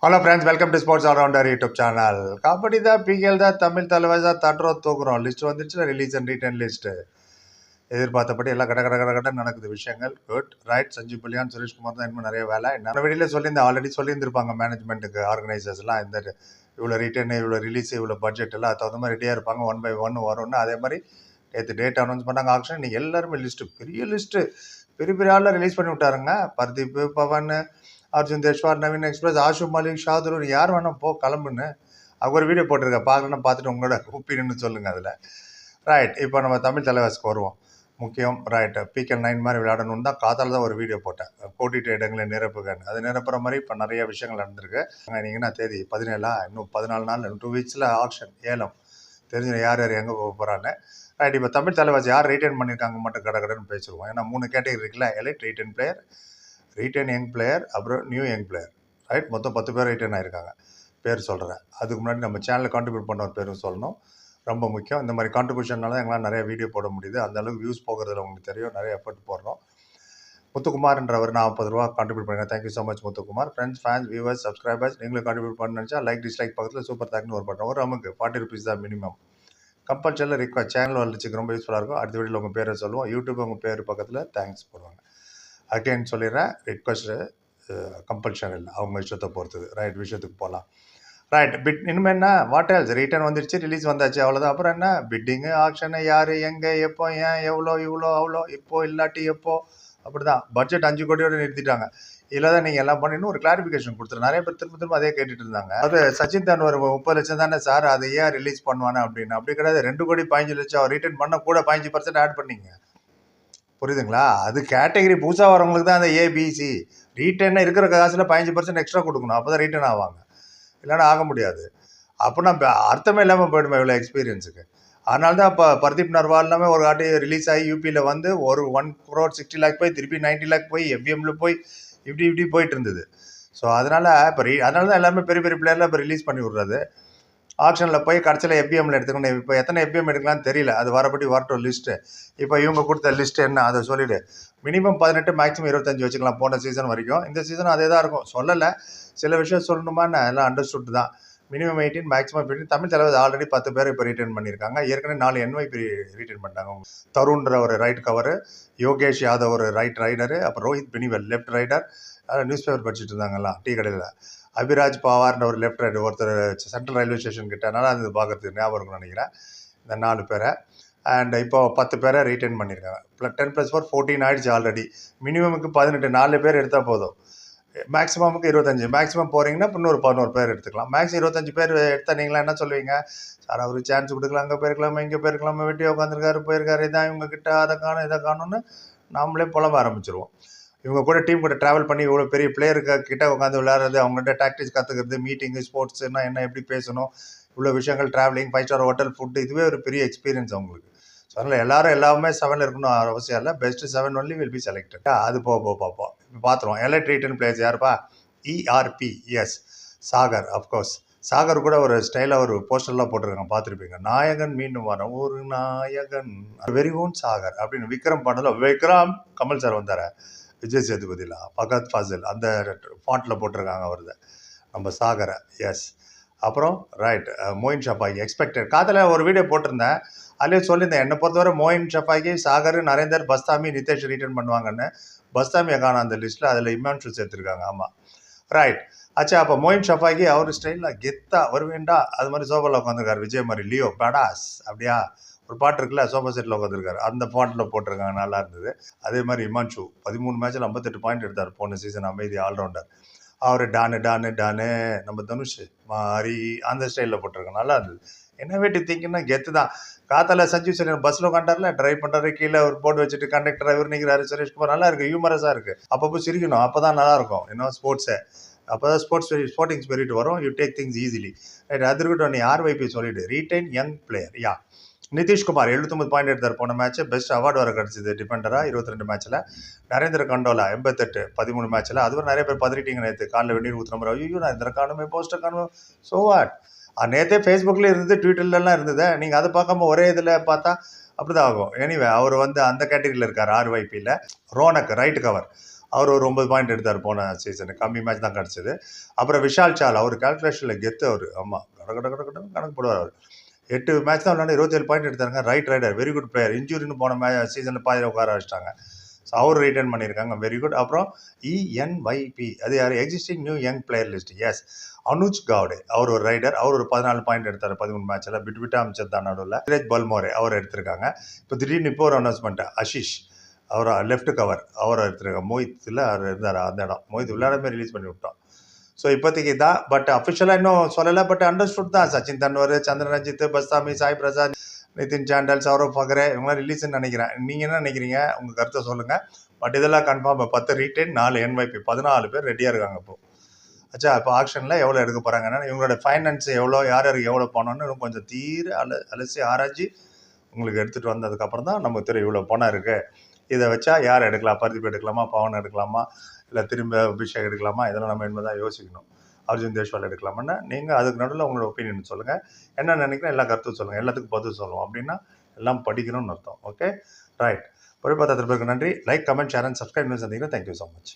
Hello friends, welcome to sports allrounder YouTube channel. Kabaddi தான், பிகேல் தான், தமிழ் தலைவர் தான், தட்டுறோம் தூக்குறோம். லிஸ்ட் வந்துருச்சு, ரிலீஸ் அண்ட் ரிட்டர்ன் லிஸ்ட்டு. எதிர்பார்த்தபடி எல்லாம் கட நடக்குது விஷயங்கள். Good right. சஞ்சீவ் புலியான், சுரேஷ்குமார் தான் இன்னும் நிறைய வேலை. நான் வெளியில் சொல்லியிருந்தேன், ஆல்ரெடி சொல்லியிருந்திருப்பாங்க மேனேஜ்மெண்ட்டுக்கு, ஆர்கனைசர்ஸ்லாம் இந்த இவ்வளோ ரிட்டர்ன், இவ்வளோ ரிலீஸ், இவ்வளோ பட்ஜெட் எல்லாம் தகுந்த மாதிரி ரெடியாக இருப்பாங்க. 1 by 1 வரும்னு. அதே மாதிரி நேற்று டேட் அனௌன்ஸ் பண்ணாங்க. ஆக்ஷன் இன்னைக்கு எல்லாருமே லிஸ்ட்டு, பெரிய லிஸ்ட்டு, பெரிய பெரிய ஆள்லாம் ரிலீஸ் பண்ணி விட்டாருங்க. பர்தீப், பவன், அர்ஜுன் தேஷ்வார், நவீன் எக்ஸ்பிரஸ், ஆஷு மலிக், ஷாதுர், யார் வேணாம் போ கிளம்புன்னு. அவங்க ஒரு வீடியோ போட்டிருக்கேன், பார்க்கணும், பார்த்துட்டு உங்களோட ஒப்பீனியன்னு சொல்லுங்கள் அதில். ரைட். இப்போ நம்ம தமிழ் தலைவாசுக்கு வருவோம். முக்கியம். ரைட். PK 9 மாதிரி விளையாடணுன்னு தான் காத்தால் தான் ஒரு வீடியோ போட்டேன், போட்டிட்ட இடங்களை நிரப்புகன்னு. அது நிரப்புற மாதிரி இப்போ நிறைய விஷயங்கள் நடந்திருக்கு. நீங்கன்னா தேதி 17, இன்னும் 14 நாள், 2 வீக்ஸில் ஆக்ஷன், ஏலம் தெரிஞ்சு யார் யார் எங்கே போக போகிறான்னு. ரைட். இப்போ தமிழ் தலைவாசி யார் ரீட்டைன் பண்ணியிருக்காங்க மட்டும் கடன்னு பேசிடுவோம். ஏன்னா 3 கேட்டகரி இருக்குல்ல. Elite, retain player, retain young player, அப்புறம் நியூ யங் பிளேயர். ரைட். மொத்தம் 10 பேர் ரீட்டைன் ஆகிருக்காங்க. பேர் சொல்கிறேன். அதுக்கு முன்னாடி நம்ம சேனலில் கான்ட்ரிபியூட் பண்ண ஒரு பேரும் சொல்லணும், ரொம்ப முக்கியம். இந்த மாதிரி கான்ட்ரிபியூஷனால தான் எங்களால் நிறைய வீடியோ போட முடியுது. அந்த அளவுக்கு வியூஸ் போகிறதுல உங்களுக்கு தெரியும், நிறைய எஃபர்ட் போடுறோம். முத்துக்குமார்ன்றவர் 40 ரூபா கான்ட்ரிபியூட் பண்ணுங்க. Thank you so much Muthukumar. Friends, fans, viewers, subscribers, நீங்களும் கான்ட்ரிபியூட் பண்ண நினச்சா லைக், டிஸ்லைக் பக்கத்தில் சூப்பர் தேங்க்னு ஒரு பட்டன். ஒரு நமக்கு 40 rupees தான் மினிமம். கம்பல்சரியில் ரிக்வஸ்ட். சேனல் வளர்ச்சிக்கு ரொம்ப யூஸ்ஃபுல்லாக இருக்கும். அடுத்த வீடியோவில் உங்கள் பேரை சொல்லுவோம். யூடியூப் உங்கள் பேர் பக்கத்தில் தேங்க்ஸ் போடுவாங்க. அகைன் சொல்லிடுறேன், ரிக்வஸ்ட்டு கம்பல்ஷன் இல்லை, அவங்க இஷ்டத்தை பொறுத்தது. ரைட். விஷயத்துக்கு போகலாம். ரைட். பிட் இனிமேல் என்ன, வாட் எல்ஸ்? ரிட்டர்ன் வந்துருச்சு, ரிலீஸ் வந்தாச்சு, அவ்வளோதான். அப்புறம் என்ன பிட்டிங்கு, ஆக்ஷனு, யார் எங்கே, எப்போ, ஏன், எவ்வளோ, இவ்வளோ, அவ்வளோ, இப்போ இல்லாட்டி எப்போ, அப்படி தான். பட்ஜெட் 5 கோடியோடு நிறுத்திட்டாங்க. இதில் தான் நீங்கள் எல்லாம் பண்ணி ஒரு கிளாரிஃபிகேஷன் கொடுத்துரு. நிறைய பேர் திரும்ப அதே கேட்டுட்டு இருந்தாங்க. அது சச்சின் தான் ஒரு 30 லட்சம் தானே சார், அதை ஏன் ரிலீஸ் பண்ணுவானே அப்படின்னு. அப்படி கிடையாது. 2 கோடி 15 லட்சம் ரிட்டர்ன் பண்ண கூட 15% ஆட் பண்ணிங்க. புரியுதுங்களா? அது கேட்டகரி புதுசாக வரவங்களுக்கு தான் அந்த ஏபிசி. ரீட்டர்ன் இருக்கிற காசில் 15% எக்ஸ்ட்ரா கொடுக்கணும், அப்போ தான் ரீட்டர்ன் ஆவாங்க, இல்லைன்னா ஆக முடியாது. அப்போனா அர்த்தமே இல்லாமல் போயிடுமா இவ்வளோ எக்ஸ்பீரியன்ஸுக்கு. அதனால தான் இப்போ பர்தீப் நர்வால்லாமே ஒரு வாட்டி ரிலீஸ் ஆகி யூபியில் வந்து ஒரு 1,60,00,000 போய் திருப்பி 90 lakh போய் எஃப்எம்ல போய் இப்படி போயிட்டு இருந்தது. ஸோ அதனால் இப்போ அதனால தான் எல்லாமே பெரிய பெரிய பிளேயர்லாம் இப்போ ரிலீஸ் பண்ணி விட்றது. ஆப்ஷனில் போய் கடைசியில் எஃபிஎம்மில் எடுத்துக்கணும். இப்போ எத்தனை எஃபிஎம் எடுக்கலாம்னு தெரியல, அது வரப்படி வரட்டும் லிஸ்ட்டு. இப்போ இவங்க கொடுத்த லிஸ்ட்டு என்ன அதை சொல்லிவிடு. மினிமம் 18, மேக்ஸிமம் 25 வச்சுக்கலாம். போன சீசன் வரைக்கும் இந்த சீசன் அதே தான் இருக்கும். சொல்லலை, சில விஷயம் சொல்லணுமான்னு எல்லாம் அண்டர்ஸ்டுட் தான். Minimum 18, maximum 15. தமிழ் தலைவர் ஆல்ரெடி 10 பேர் இப்போ ரீட்டைன் பண்ணியிருக்காங்க. ஏற்கனவே 4 NYP ரீட்டைன் பண்ணிட்டாங்க. தருண்ன்ற ஒரு ரைட் கவரு, யோகேஷ் யாதவ் ஒரு ரைட் ரைடரு, அப்புறம் Rohit Beniwal left raider, newspaper படிச்சுட்டு இருந்தாங்கலாம் டீ கடையில். அபிராஜ் பவார்ன்ற ஒரு லெஃப்ட் ரைடர், ஒருத்தர் சென்ட்ரல் ரயில்வே ஸ்டேஷன் கிட்ட, அதனால் அது பார்க்குறதுக்கு ஞாபகம் இருக்கும்னு நினைக்கிறேன். இந்த 4 பேரை. அண்ட் இப்போ 10 பேரை ரீட்டைன் பண்ணியிருக்காங்க. 10 + 4 14 ஆகிடுச்சு ஆல்ரெடி. மினிமமுக்கு 18, 4 பேர் எடுத்தால் போதும். மேக்ஸிமமுக்கு 25. மேக்ஸிமம் போகிறீங்கன்னா இன்னொரு 11 பேர் எடுத்துக்கலாம். மேக்ஸிமம் 25 பேர் எடுத்தால் நீங்களாம் என்ன சொல்லுவீங்க? சார் அவருக்கு சான்ஸ் கொடுக்கலாம், அங்கே போயிருக்கலாமா, இங்கே போயிருக்கலாமா, வெட்டியாக உட்காந்துருக்காரு, போயிருக்காரு, இதான் இவங்க கிட்ட அதை காணும் இதை காணும்னு நாமளே புலம்ப ஆரம்பிச்சிருவோம். இவங்க கூட டீம் கூட ட்ராவல் பண்ணி இவ்வளோ பெரிய பிளேயருக்கு கிட்ட உட்காந்து விளையாடுறது, அவங்கள்ட்ட டாக்டிக்ஸ் கற்றுக்கிறது, மீட்டிங்கு, ஸ்போர்ட்ஸ்னா என்ன, எப்படி பேசணும், இவ்வளோ விஷயங்கள், ட்ராவலிங், 5 ஸ்டார் ஹோட்டல், ஃபுட்டு, இதுவே ஒரு பெரிய எக்ஸ்பீரியன்ஸ் அவங்களுக்கு. ஸோ அதனால் எல்லாரும் எல்லாமே 7 இருக்கணும் அவசியம் இல்லை. Best 7 only will be selected. அது போக பார்ப்போம். இப்போ பார்த்துருவோம். எலைட் ரீட்டன் பிளேயர்ஸ் யாருப்பா? ERP, yes, Sagar. Of course Sagar கூட ஒரு ஸ்டைலாக ஒரு போஸ்டர்லாம் போட்டிருக்காங்க, பார்த்துருப்பீங்க. நாயகன் மீண்டும் வர ஒரு நாயகன், வெரி ஓன் சாகர் அப்படின்னு. விக்ரம் பாடல விக்ரம் கமல் சார் வந்தார், விஜய் சேதுபதியில், பகத் ஃபாசில் அந்த ஃபாண்ட்டில் போட்டிருக்காங்க அவரது, நம்ம சாகரை. எஸ். அப்புறம் ரைட். மோயின் ஷஃபாகி எக்ஸ்பெக்டட். காதில் ஒரு வீடியோ போட்டிருந்தேன், அதுலேயே சொல்லியிருந்தேன், என்னை பொறுத்தவரை மோயின் ஷஃபாகி, சாகர், நரேந்தர், பஸ்தாமி, நிதேஷ் ரிட்டர்ன் பண்ணுவாங்கன்னு. பஸ்தாமியை காணும் அந்த லிஸ்ட்டில், அதில் இமான்ஷு சேர்த்துருக்காங்க. ஆமாம், ரைட். ஆச்சா. அப்போ மோயின் ஷஃபாகி அவர் ஸ்டைலில் கெத்தா வருவேண்டா, அது மாதிரி சோஃபாவில் உட்காந்துருக்காரு, விஜய் மாதிரி. லியோ படாஸ் அப்படியா ஒரு பாட்டு இருக்குல்ல, சோஃபா செட்டில் உட்காந்துருக்காரு, அந்த பாட்டில் போட்டிருக்காங்க, நல்லா இருந்தது. அதே மாதிரி இமான்ஷு 13 மேட்ச்சில் 58 பாயிண்ட் எடுத்தார் போன சீசன், அமைதி ஆல்ரவுண்டர். அவர் டானு நம்ம தனுஷ் மாறி அந்த ஸ்டைலில் போட்டிருக்காங்க, நல்லா இருந்தது. என்ன வேட்டி திங்கினா கெத்து தான். காத்தால சஞ்சீவ் சரியன் பஸ்ஸில் உட்காண்டார்ல, ட்ரைவ் பண்ணுறாரு, கீழே ஒரு போர்டு வச்சுட்டு கண்டக்டர் இவர் நிற்கிறாரு, சுரேஷ்குமார், நல்லா இருக்குது, ஹியூமரஸாக இருக்குது. அப்பப்போ சிரிக்கணும், அப்போ தான் நல்லாயிருக்கும். இன்னும் ஸ்போர்ட்ஸை அப்போ தான் ஸ்போர்ட்டிங் ஸ்பிரிட் வரும். You take things easily. Right. அது இருக்கட்டும், நீ RYP சொல்லிவிடு. Retain young player. Yeah, Nitish Kumar 79 point எடுத்தார் போன மேட்ச். பெஸ்ட் அவார்டு வர கிடச்சிது டிஃபெண்டராக 22 மேட்ச்சில். நரேந்திர கண்டோலா 88 13 மேட்ச்சில். அதுவரை நிறைய பேர் பதறிட்டீங்க நேற்று, காலில் வெந்நீர் ஊற்றுற மாதிரி. ஐயோ நான் இந்த காணுமே, போஸ்டர் காணுமே, ஸோ வாட். நேற்றே ஃபேஸ்புக்கில் இருந்தது, ட்விட்டர்லாம் இருந்தது. நீங்கள் அதை பார்க்காம ஒரே இதில் பார்த்தா அப்படி தான் ஆகும். எனிவே அவர் வந்து அந்த கேட்டகரியில் இருக்கார் RYPயில். Ronak right cover. அவர் ஒரு 9 பாயிண்ட் எடுத்தார் போன சீசனு, கம்மி மேட்ச் தான் கிடச்சிது. அப்புறம் விஷால் சால், அவர் கால்குலேஷனில் கெத்து அவர். ஆமாம், கணக்கு போடுவார் அவர். 8 மேட்ச் தான் விளையாண்டு 27 பாயிண்ட் எடுத்தாருங்க. Right raider, very good player. இன்ஜூரின்னு போன சீசனில் பாதியில் உட்கார வச்சிட்டாங்க. ஸோ அவர் ரிட்டர்ன் பண்ணியிருக்காங்க, வெரி குட். அப்புறம் ENYP, அது யார்? Existing new young player list. Yes, Anuj Kawde, அவர் ஒரு ரைடர். அவர் ஒரு 14 பாயிண்ட் எடுத்தார் 13 மேட்ச்சில். விட்டு அமைச்சர் தான் நடுவில். சிரேஜ் பல்மோரே அவர் எடுத்திருக்காங்க. இப்போ திடீர்னு இப்போ ஒரு அனௌன்ஸ்மெண்ட், ஆஷிஷ், அவர் லெஃப்ட் கவர், அவர் எடுத்திருக்காங்க. மோஹித்தில் அவர் இருந்தார் அந்த இடம். மோஹித் விளையாடமே ரிலீஸ் பண்ணி விட்டோம். ஸோ இப்போதைக்கு தான், பட் அஃபிஷியலாக இன்னும் சொல்லலை. பட் அண்டர்ஸ்டுட் தான். சச்சின் தன்வர், சந்திரன் ரஞ்சித், பஸ்தாமி, சாய் பிரசாத், நிதின் சாண்டல், சௌரவ் ஃபகரே, இவங்களாம் ரிலீஸ்ன்னு நினைக்கிறேன். நீங்கள் என்ன நினைக்கிறீங்க? உங்கள் கருத்தை சொல்லுங்கள். பட் இதெல்லாம் கன்ஃபார்ம். 10 ரீட்டைன், 4 NYP, 14 பேர் ரெடியாக இருக்காங்க இப்போ. ஆச்சா, இப்போ ஆக்ஷனில் எவ்வளோ எடுக்க போகிறாங்கன்னா, இவங்களோட ஃபைனான்ஸ் எவ்வளோ, யார் யாருக்கு எவ்வளோ பணம்னு இன்னும் கொஞ்சம் அலசி ஆராய்ச்சி உங்களுக்கு எடுத்துகிட்டு வந்ததுக்கப்புறம் தான் நமக்கு தெரியும் இவ்வளோ பணம் இருக்குது, இதை வச்சா யார் எடுக்கலாம், பர்தீப் எடுக்கலாமா, பவன் எடுக்கலாமா, இல்லை திரும்ப அபிஷேக் எடுக்கலாமா, இதெல்லாம் நம்ம இனிமேல் தான் யோசிக்கணும். அர்ஜுன் தேஷ்வால் எடுக்கலாமான்னா நீங்கள் அதுக்கு நடுவில் உங்களோட ஒப்பீனியன் சொல்லுங்கள். என்ன நினைக்கிறேன், எல்லா கருத்தும் சொல்லுங்கள். எல்லாத்துக்கும் பதில் சொல்லுவோம். அப்படின்னா எல்லாம் படிக்கணும்னு அர்த்தம். Okay, right. பொழிப்பாத்திரத்திற்கு நன்றி. Like, comment, share and subscribe சந்திக்கிறேன். Thank you so much.